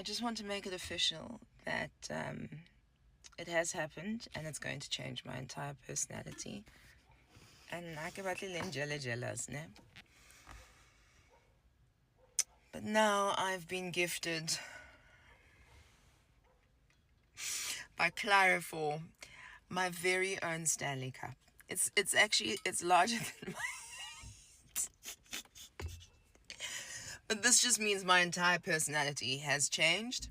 just want to make it official that it has happened and it's going to change my entire personality. And I can jealous, ne? But now I've been gifted by Clarifor my very own Stanley Cup. It's larger than my but this just means my entire personality has changed.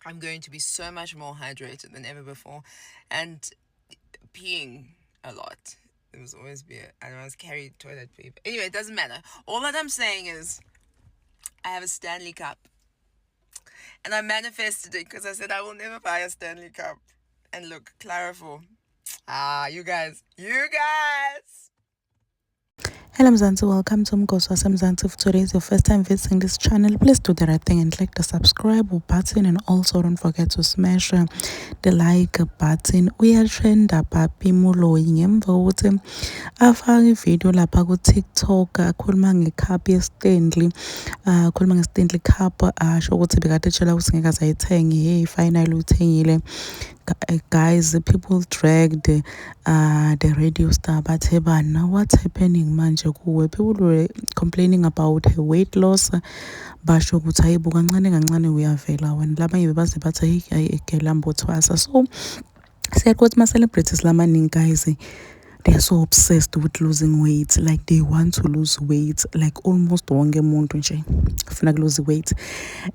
I'm going to be so much more hydrated than ever before, and peeing a lot. There must always be I must carry toilet paper. Anyway, it doesn't matter. All that I'm saying is I have a Stanley Cup. And I manifested it because I said I will never buy a Stanley Cup. And look, Clarifor. You guys. Hello Mzansi, welcome to Mgosi Mzansi. If today is your first time visiting this channel, please do the right thing and click the subscribe button, and also don't forget to smash the like button. Uyatrenda papi muloyi ngemva kokuthi afake ivideo lapha ku TikTok akhuluma ngecup yeStanley, akhuluma ngeStanley Cup, asho ukuthi bekade etshela ukuthi ngeke azayithenga. Hey, finally uyithengile. Guys, people dragged the radio star bathe bana, what's happening manje kuwe? People were complaining about her weight loss, basho ukuthi hayibo kancane uyavela wena. Labanye bebaze bathi hayi egelambo thwasa. So siyakuthi ma celebrities lamaningi, guys, they're so obsessed with losing weight. Like they want to lose weight. Like almost wonke umuntu nje ufuna lose weight.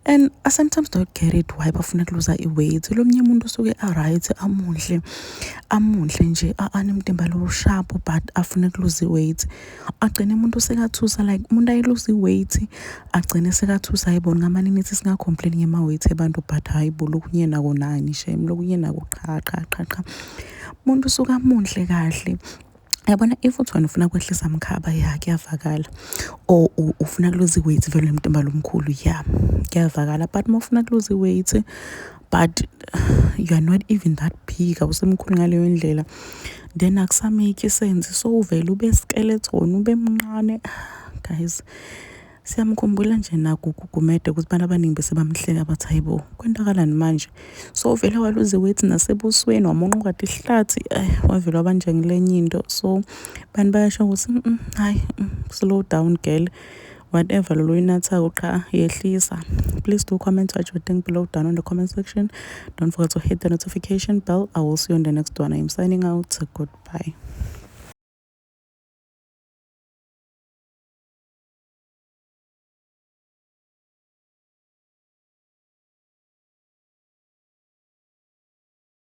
And I sometimes don't get it why bafuna lose weight. Lo mnye umuntu usuke right, amuhle nje, anemtimba lo sharp, but afuna lose weight. Agcine umuntu sekathusa, like umuntu ayi lose weight, agcine sekathusa ayibona ngamani nithi singa complain ngema weight ebantu, but hayibo lokunye nako nani shame, lokunye nako cha. Umuntu usuka amuhle kahle. Yabona, if uthi wena ufuna kwehlisa mkhaba, ya kuyavakala, or ufuna lose weight vele emtimba lomkhulu, ya kuyavakala. But uma ufuna lose weight but you are not even that big, awusemkhulu ngaleyo ndlela, then akusamake sense. So uvela ube skeleton, ube mncane. Guys, siyamkhumbula nje nakugugumede ukuthi abantu abaningi bese bamhleka bathi hayibo kwenzakalani manje. So vele waluze weight nasebusweni, wamonqa kade ihlathi, wavela wabanje ngelenye into. So bantu bayasho ukuthi hayi, slow down girl, whatever lo inathako cha yehlisa. Please do comment what you think below down in the comment section. Don't forget to hit the notification bell. I will see you on the next one. I'm signing out. Goodbye.